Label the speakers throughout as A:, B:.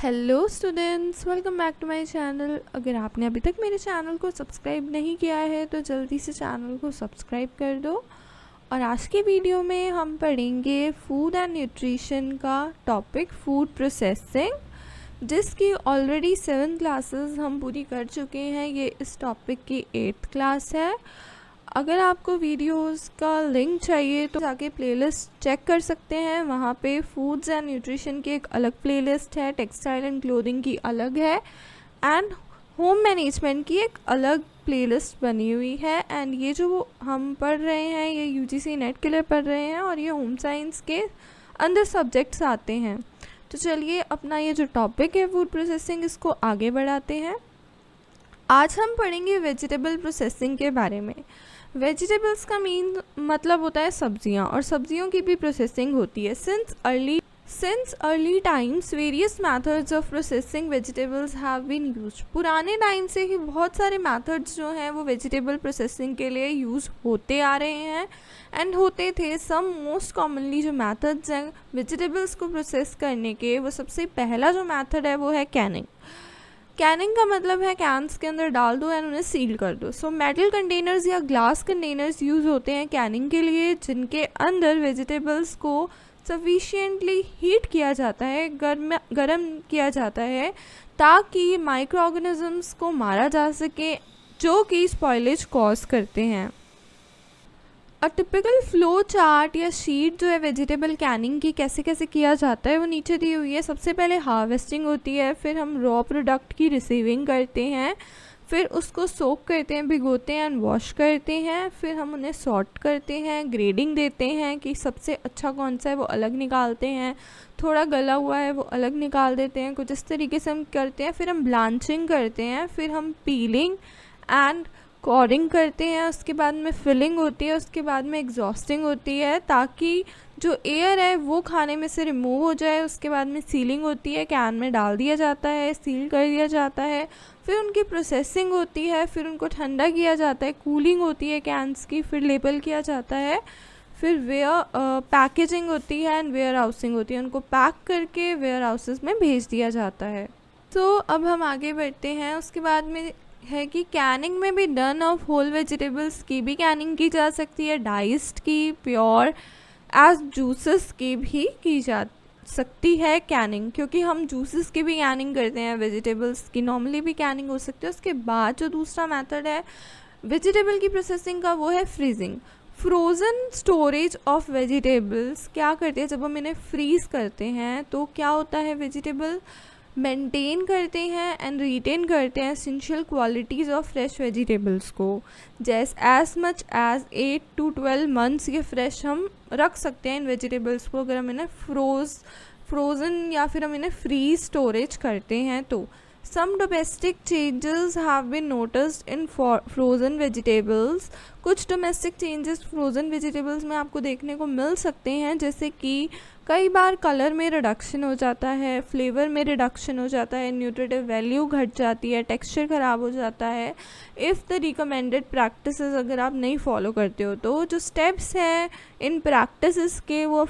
A: Hello students, welcome back to my channel. अगर आपने अभी तक मेरे चैनल को सब्सक्राइब नहीं किया है तो जल्दी से चैनल को सब्सक्राइब कर दो। और आज के वीडियो में हम पढ़ेंगे फूड एंड न्यूट्रिशन का टॉपिक फूड प्रोसेसिंग, जिसकी ऑलरेडी 7 क्लासेस हम पूरी कर चुके हैं। ये इस टॉपिक की 8th क्लास है। अगर आपको वीडियोस का लिंक चाहिए तो जाके प्लेलिस्ट चेक कर सकते हैं। वहाँ पे फूड्स एंड न्यूट्रिशन की एक अलग प्लेलिस्ट है, टेक्सटाइल एंड क्लोथिंग की अलग है, एंड होम मैनेजमेंट की एक अलग प्लेलिस्ट बनी हुई है। एंड ये जो हम पढ़ रहे हैं ये यूजीसी नेट के लिए पढ़ रहे हैं और ये होम साइंस के अंदर सब्जेक्ट्स आते हैं। तो चलिए अपना ये जो टॉपिक है फूड प्रोसेसिंग, इसको आगे बढ़ाते हैं। आज हम पढ़ेंगे वेजिटेबल प्रोसेसिंग के बारे में। वेजिटेबल्स का मेन मतलब होता है सब्जियां, और सब्जियों की भी प्रोसेसिंग होती है। Since early times various methods of processing vegetables have been used. पुराने टाइम से ही बहुत सारे मेथड्स जो हैं वो वेजिटेबल प्रोसेसिंग के लिए यूज़ होते आ रहे हैं एंड होते थे। सम मोस्ट कॉमनली जो मेथड्स हैं वेजिटेबल्स को प्रोसेस करने के, वो सबसे पहला जो मेथड है वो है कैनिंग। कैनिंग का मतलब है कैंस के अंदर डाल दो एंड उन्हें सील कर दो। सो मेटल कंटेनर्स या ग्लास कंटेनर्स यूज़ होते हैं कैनिंग के लिए, जिनके अंदर वेजिटेबल्स को सफिशिएंटली हीट किया जाता है, गर्म किया जाता है, ताकि माइक्रो ऑर्गेनिजम्स को मारा जा सके जो कि स्पॉइलेज कॉज करते हैं। टिपिकल फ्लो चार्ट या शीट जो है वेजिटेबल कैनिंग की कैसे कैसे किया जाता है वो नीचे दी हुई है। सबसे पहले हार्वेस्टिंग होती है, फिर हम रॉ प्रोडक्ट की रिसीविंग करते हैं, फिर उसको सोक करते हैं, भिगोते हैं एंड वॉश करते हैं, फिर हम उन्हें सॉर्ट करते हैं, ग्रेडिंग देते हैं कि सबसे अच्छा कौन सा है वो अलग निकालते हैं, थोड़ा गला हुआ है वो अलग निकाल देते हैं। कुछ इस तरीके से हम करते हैं। फिर हम ब्लांचिंग करते हैं, फिर हम पीलिंग एंड कॉरिंग करते हैं, उसके बाद में फिलिंग होती है, उसके बाद में एग्जॉस्टिंग होती है ताकि जो एयर है वो खाने में से रिमूव हो जाए। उसके बाद में सीलिंग होती है, कैन में डाल दिया जाता है, सील कर दिया जाता है। फिर उनकी प्रोसेसिंग होती है, फिर उनको ठंडा किया जाता है, कूलिंग होती है कैंस की, फिर लेबल किया जाता है, फिर पैकेजिंग होती है एंड वेयर हाउसिंग होती है। उनको पैक करके वेयर हाउसेस में भेज दिया जाता है। तो अब हम आगे बढ़ते हैं। उसके बाद में है कि कैनिंग में भी डन ऑफ होल वेजिटेबल्स की भी कैनिंग की जा सकती है, डाइस्ड की, प्योर एज जूसेस की भी की जा सकती है कैनिंग, क्योंकि हम जूसेस की भी कैनिंग करते हैं, वेजिटेबल्स की नॉर्मली भी कैनिंग हो सकती है। उसके बाद जो दूसरा मेथड है वेजिटेबल की प्रोसेसिंग का वो है freezing. Frozen storage of vegetables क्या करते हैं, जब हम इन्हें फ्रीज़ करते हैं तो क्या होता है, वेजिटेबल मेंटेन करते हैं एंड रिटेन करते हैं essential qualities of fresh vegetables को। As much as 8 to 12 months ये फ्रेश हम रख सकते हैं इन वेजिटेबल्स को, अगर हम इन्हें फ्रोज़न या फिर हम इन्हें फ्रीज स्टोरेज करते हैं तो। Some domestic changes have been noticed in frozen vegetables. कुछ डोमेस्टिक चेंजेस फ्रोज़न वेजिटेबल्स में आपको देखने को मिल सकते हैं, जैसे कि कई बार कलर में रिडक्शन हो जाता है, फ्लेवर में रिडक्शन हो जाता है, न्यूट्रिटिव वैल्यू घट जाती है, टेक्सचर ख़राब हो जाता है। इफ़ द रिकमेंडेड प्रैक्टिसेस अगर आप नहीं फॉलो करते हो तो जो स्टेप्स हैं इन प्रैक्टिसेस के वो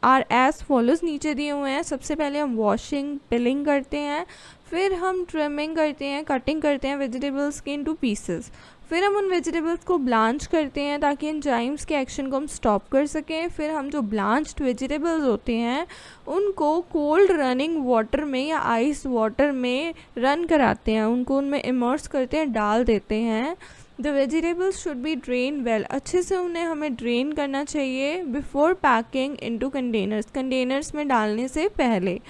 A: आर एज फॉलोज नीचे दिए हुए हैं। सबसे पहले हम वॉशिंग पिलिंग करते हैं, फिर हम ट्रिमिंग करते हैं, कटिंग करते हैं वेजिटेबल्स के इनटू पीसेस, फिर हम उन वेजिटेबल्स को ब्लांच करते हैं ताकि एंजाइम्स के एक्शन को हम स्टॉप कर सकें। फिर हम जो ब्लांच्ड वेजिटेबल्स होते हैं उनको कोल्ड रनिंग वाटर में या आइस वाटर में रन कराते हैं, उनको उनमें इमर्स करते हैं, डाल देते हैं। The vegetables should be drain well, अच्छे से उन्हें हमें ड्रेन करना चाहिए before packing into containers, containers में डालने से पहले।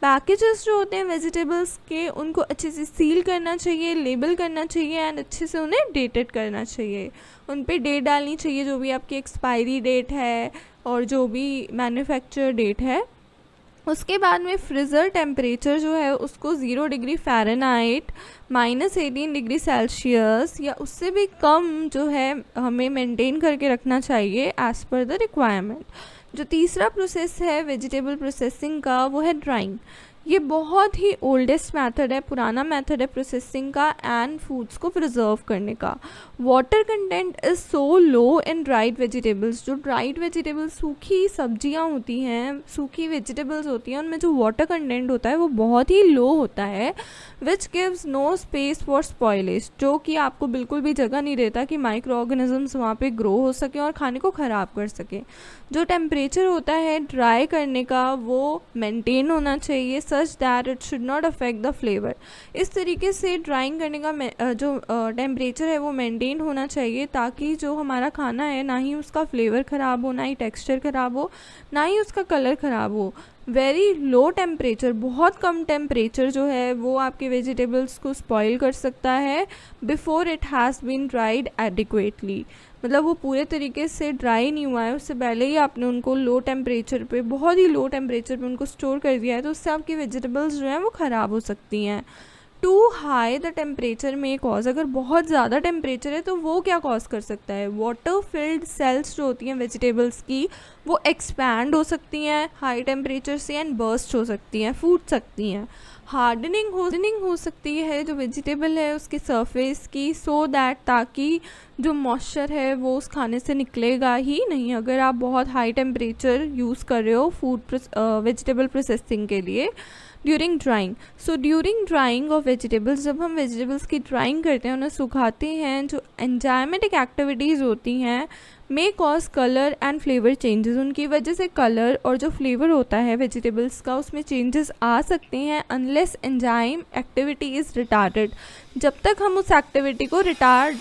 A: पैकेजेस जो होते हैं वेजिटेबल्स के उनको अच्छे से सील करना चाहिए, लेबल करना चाहिए एंड अच्छे से उन्हें डेटेड करना चाहिए। उन पे डेट डालनी चाहिए, जो भी आपकी एक्सपायरी डेट है और जो भी मैन्युफैक्चर डेट है। उसके बाद में फ्रीज़र टेम्परेचर जो है उसको 0 डिग्री फ़ारेनहाइट -18 डिग्री सेल्सियस या उससे भी कम जो है हमें मेंटेन करके रखना चाहिए एज़ पर द रिक्वायरमेंट। जो तीसरा प्रोसेस है वेजिटेबल प्रोसेसिंग का वो है ड्राइंग। ये बहुत ही ओल्डेस्ट मेथड है, पुराना मेथड है प्रोसेसिंग का एंड फूड्स को प्रिजर्व करने का। Water content is so low in dried vegetables, जो ड्राइड वेजिटेबल्स सूखी सब्जियां होती हैं, सूखी वेजिटेबल्स होती हैं, उनमें जो वाटर कंटेंट होता है वो बहुत ही लो होता है, which gives no space for spoilage, जो कि आपको बिल्कुल भी जगह नहीं देता कि माइक्रो ऑर्गेनिजम्स वहाँ पे ग्रो हो सकें और खाने को ख़राब कर सकें। जो टेम्परेचर होता है ड्राई करने का वो मेंटेन होना चाहिए such that it should not affect the flavour. इस तरीके से ड्राइंग करने का जो टेम्परेचर है वो मेंटेन होना चाहिए ताकि जो हमारा खाना है ना ही उसका फ्लेवर ख़राब हो, ना ही टेक्सचर ख़राब हो, ना ही उसका कलर ख़राब हो। वेरी लो टेम्परेचर, बहुत कम टेम्परेचर जो है वो आपके वेजिटेबल्स को स्पॉइल कर सकता है before it has been dried adequately. मतलब वो पूरे तरीके से ड्राई नहीं हुआ है, उससे पहले ही आपने उनको लो टेम्परेचर पे, बहुत ही लो टेम्परेचर पे उनको स्टोर कर दिया है, तो उससे आपकी वेजिटेबल्स जो हैं वो ख़राब हो सकती हैं। टू हाई द टेम्परेचर में कॉज, अगर बहुत ज़्यादा टेम्परेचर है तो वो क्या कॉज कर सकता है, वाटर फिल्ड सेल्स जो होती हैं वेजिटेबल्स की वो एक्सपैंड हो सकती हैं हाई टेम्परेचर से एंड बर्स्ट हो सकती हैं, फूट सकती हैं। हार्डनिंग हो सकती है जो वेजिटेबल है उसके सरफेस की, सो दैट ताकि जो मॉइस्चर है वो उस खाने से निकलेगा ही नहीं अगर आप बहुत हाई टेम्परेचर यूज़ कर रहे हो फूड वेजिटेबल प्रोसेसिंग के लिए। During drawing, so during drying of vegetables, जब हम वेजिटेबल्स की ड्राइंग करते हैं, उन्हें सुखाते हैं, जो एंजाइमेटिक एक्टिविटीज़ होती हैं may cause colour and flavour changes, उनकी वजह से कलर और जो फ्लेवर होता है वेजिटेबल्स का उसमें चेंजेस आ सकते हैं unless enzyme activity is retarded. जब तक हम उस एक्टिविटी को रिटार्ड,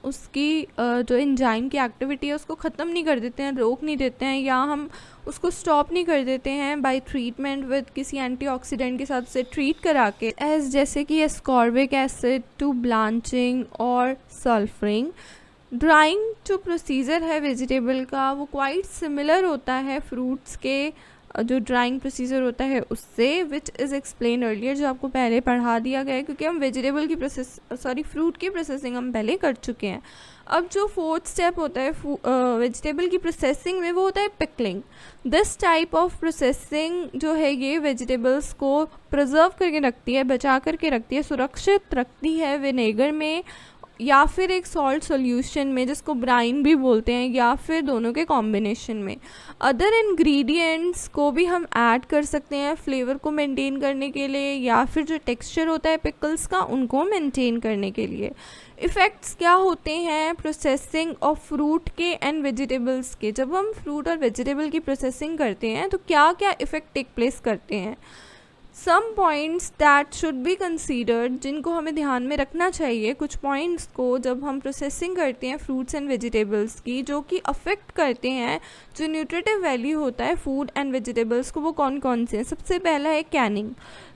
A: उसकी जो एंजाइम की एक्टिविटी है उसको ख़त्म नहीं कर देते हैं, रोक नहीं देते हैं, या हम उसको स्टॉप नहीं कर देते हैं बाय ट्रीटमेंट विद किसी एंटीऑक्सीडेंट के साथ से ट्रीट करा के, एज जैसे कि एस्कॉर्बिक एसिड टू ब्लांचिंग और सल्फरिंग। ड्राइंग जो प्रोसीजर है वेजिटेबल का वो क्वाइट सिमिलर होता है फ्रूट्स के जो ड्राइंग प्रोसीजर होता है उससे, विच इज़ एक्सप्लेन अर्लियर, जो आपको पहले पढ़ा दिया गया है, क्योंकि हम वेजिटेबल की फ्रूट की प्रोसेसिंग हम पहले कर चुके हैं। अब जो फोर्थ स्टेप होता है वेजिटेबल की प्रोसेसिंग में वो होता है pickling. This type of processing जो है ये वेजिटेबल्स को प्रिजर्व करके रखती है, बचा करके रखती है, सुरक्षित रखती है विनेगर में या फिर एक सॉल्ट सॉल्यूशन में जिसको ब्राइन भी बोलते हैं, या फिर दोनों के कॉम्बिनेशन में। अदर इंग्रेडिएंट्स को भी हम ऐड कर सकते हैं फ्लेवर को मेंटेन करने के लिए, या फिर जो टेक्सचर होता है पिकल्स का उनको मेंटेन करने के लिए। इफ़ेक्ट्स क्या होते हैं प्रोसेसिंग ऑफ फ्रूट के एंड वेजिटेबल्स के, जब हम फ्रूट और वेजिटेबल की प्रोसेसिंग करते हैं तो क्या क्या इफ़ेक्ट टेक प्लेस करते हैं। Some points that should be considered, जिनको हमें ध्यान में रखना चाहिए, कुछ पॉइंट्स को जब हम प्रोसेसिंग करते हैं फ्रूट्स एंड वेजिटेबल्स की, जो कि अफेक्ट करते हैं जो न्यूट्रिटिव वैल्यू होता है फूड एंड वेजिटेबल्स को, वो कौन कौन से हैं। सबसे पहला है कैनिंग,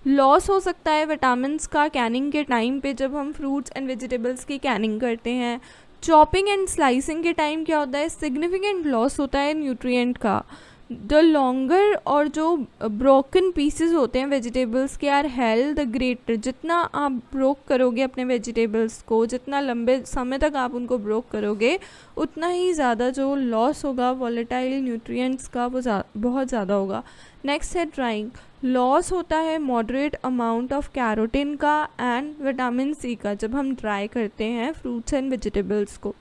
A: लॉस हो सकता है विटामिन्स का कैनिंग के टाइम पे जब हम फ्रूट्स एंड वेजिटेबल्स की कैनिंग करते हैं। चॉपिंग एंड स्लाइसिंग के टाइम क्या होता है, सिग्निफिकेंट लॉस होता है न्यूट्रिएंट का। द लॉन्गर और जो ब्रोकन पीसेस होते हैं वेजिटेबल्स के आर हेल्ड द ग्रेटर, जितना आप ब्रोक करोगे अपने वेजिटेबल्स को, जितना लंबे समय तक आप उनको ब्रोक करोगे, उतना ही ज़्यादा जो लॉस होगा वॉलेटाइल न्यूट्रिएंट्स का वो बहुत ज़्यादा होगा। नेक्स्ट है ड्राइंग, लॉस होता है मॉडरेट अमाउंट ऑफ कैरोटीन का एंड विटामिन सी का जब हम ड्राई करते हैं फ्रूट्स एंड वेजिटेबल्स को।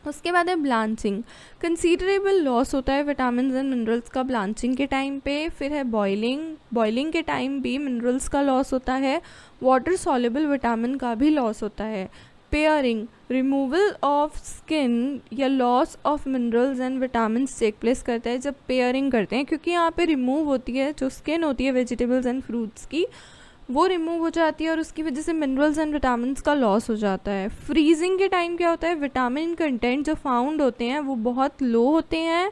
A: उसके बाद है ब्लांचिंग, कंसीडरेबल लॉस होता है विटामिन एंड मिनरल्स का ब्लांचिंग के टाइम पे। फिर है बॉइलिंग के टाइम भी मिनरल्स का लॉस होता है, वाटर सॉल्युबल विटामिन का भी लॉस होता है। पेयरिंग, रिमूवल ऑफ स्किन या loss of minerals and vitamin take place करता है जब पेयरिंग करते हैं, क्योंकि यहाँ पे रिमूव होती है जो स्किन होती है वेजिटेबल्स एंड फ्रूट्स की, वो रिमूव हो जाती है और उसकी वजह से मिनरल्स एंड विटामिन्स का लॉस हो जाता है। फ्रीजिंग के टाइम क्या होता है, विटामिन कंटेंट जो फाउंड होते हैं वो बहुत लो होते हैं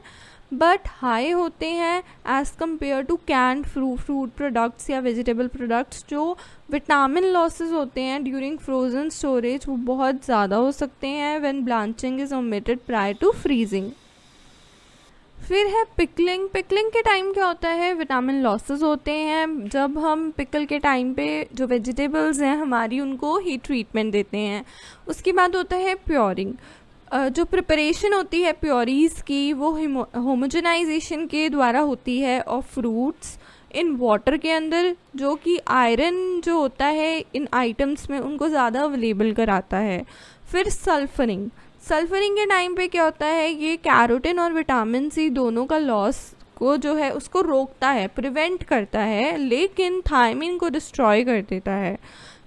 A: बट हाई होते हैं as compare to canned fruit products या वेजिटेबल प्रोडक्ट्स। जो विटामिन लॉसेस होते हैं ड्यूरिंग फ्रोजन स्टोरेज वो बहुत ज़्यादा हो सकते हैं when blanching is omitted prior to freezing. फिर है पिकलिंग के टाइम क्या होता है, विटामिन लॉसेस होते हैं जब हम पिकल के टाइम पे जो वेजिटेबल्स हैं हमारी उनको हीट ट्रीटमेंट देते हैं। उसके बाद होता है प्योरिंग, जो प्रिपरेशन होती है प्योरीज़ की वो होमोजेनाइजेशन के द्वारा होती है ऑफ फ्रूट्स इन वाटर के अंदर, जो कि आयरन जो होता है इन आइटम्स में उनको ज़्यादा अवेलेबल कराता है। फिर सल्फरिंग के टाइम पे क्या होता है, ये कैरोटीन और विटामिन सी दोनों का लॉस को जो है उसको रोकता है, प्रिवेंट करता है, लेकिन थायमिन को डिस्ट्रॉय कर देता है।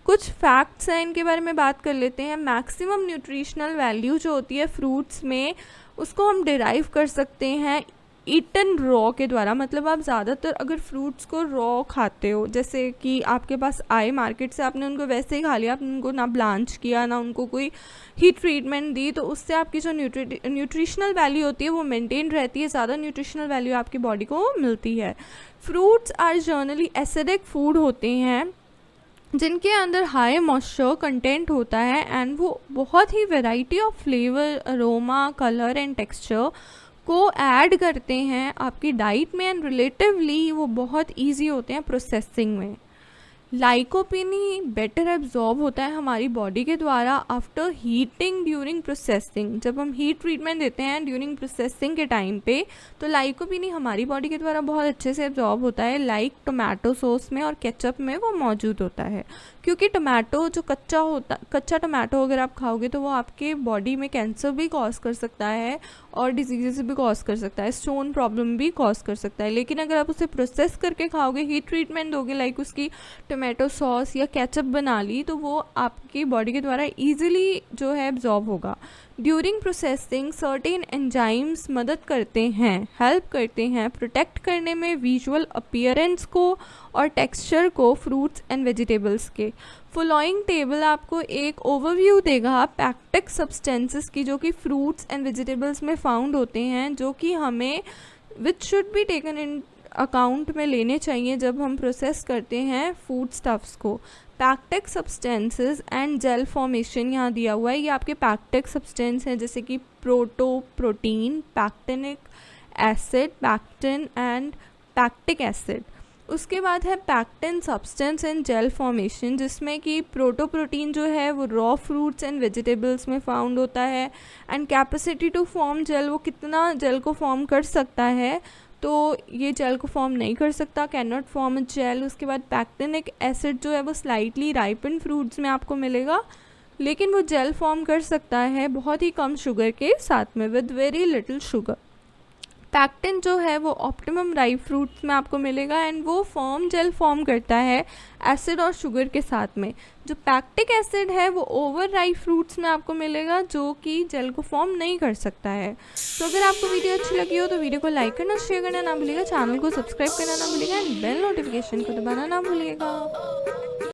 A: कुछ फैक्ट्स हैं, इनके बारे में बात कर लेते हैं। मैक्सिमम न्यूट्रिशनल वैल्यू जो होती है फ्रूट्स में, उसको हम डिराइव कर सकते हैं ईटन रॉ के द्वारा। मतलब आप ज़्यादातर अगर फ्रूट्स को रॉ खाते हो, जैसे कि आपके पास आए मार्केट से, आपने उनको वैसे ही खा लिया, आपने उनको ना ब्लांच किया ना उनको कोई हीट ट्रीटमेंट दी, तो उससे आपकी जो न्यूट्रिशनल वैल्यू होती है वो मेंटेन रहती है, ज़्यादा न्यूट्रिशनल वैल्यू आपकी बॉडी को मिलती है। Fruits are generally acidic food होते हैं जिनके अंदर हाई मॉइस्चर कंटेंट होता है, एंड वो बहुत ही variety of flavour, aroma, colour and texture को ऐड करते हैं आपकी डाइट में, एंड रिलेटिवली वो बहुत इजी होते हैं प्रोसेसिंग में। लाइकोपीनी बेटर एब्जॉर्ब होता है हमारी बॉडी के द्वारा आफ्टर हीटिंग ड्यूरिंग प्रोसेसिंग। जब हम हीट ट्रीटमेंट देते हैं ड्यूरिंग प्रोसेसिंग के टाइम पे, तो लाइकोपीनी हमारी बॉडी के द्वारा बहुत अच्छे से एब्जॉर्ब होता है। लाइक टोमेटो सॉस में और केचप में वो मौजूद होता है, क्योंकि टोमेटो जो कच्चा टोमेटो अगर आप खाओगे तो वो आपके बॉडी में कैंसर भी कॉज कर सकता है और डिजीज़ भी कॉज कर सकता है, स्टोन प्रॉब्लम भी कॉज कर सकता है। लेकिन अगर आप उसे प्रोसेस करके खाओगे, हीट ट्रीटमेंट दोगे, लाइक उसकी टोमेटो सॉस या केचप बना ली, तो वो आपकी बॉडी के द्वारा ईजिली जो है एब्जॉर्ब होगा। ड्यूरिंग प्रोसेसिंग सर्टेन एंजाइम्स मदद करते हैं, हेल्प करते हैं प्रोटेक्ट करने में विजुअल अपीयरेंस को और टेक्सचर को फ्रूट्स एंड वेजिटेबल्स के। फॉलोइंग टेबल आपको एक ओवरव्यू देगा पैक्टिक सब्सटेंसेस की, जो कि फ्रूट्स एंड वेजिटेबल्स में फाउंड होते हैं, जो कि हमें which should be taken in account में लेने चाहिए जब हम प्रोसेस करते हैं फूड स्टफ्स को। Pectic substances and gel formation यहाँ दिया हुआ है, ये आपके पैक्टिक सब्सटेंस हैं, जैसे कि protein, pectinic acid, pectin and pectic acid. उसके बाद है pectin substance and gel formation, जिसमें कि प्रोटीन जो है वो रॉ फ्रूट्स एंड वेजिटेबल्स में फाउंड होता है, and capacity to form gel, वो कितना जेल को फॉर्म कर सकता है, तो ये जेल को फॉर्म नहीं कर सकता, can not form a gel. उसके बाद पैक्टिनिक एसिड जो है वो स्लाइटली राइपन फ्रूट्स में आपको मिलेगा, लेकिन वो जेल फॉर्म कर सकता है बहुत ही कम शुगर के साथ में, with very little sugar. Pectin जो है वो ऑप्टिमम राइप फ्रूट्स में आपको मिलेगा, एंड वो जेल फॉर्म करता है एसिड और शुगर के साथ में। जो पैक्टिक एसिड है वो ओवर राइप फ्रूट्स में आपको मिलेगा, जो कि जेल को फॉर्म नहीं कर सकता है। तो अगर आपको वीडियो अच्छी लगी हो तो वीडियो को लाइक करना, शेयर करना ना भूलिएगा, चैनल को सब्सक्राइब करना ना भूलिएगा, एंड बेल नोटिफिकेशन को दबाना ना भूलिएगा।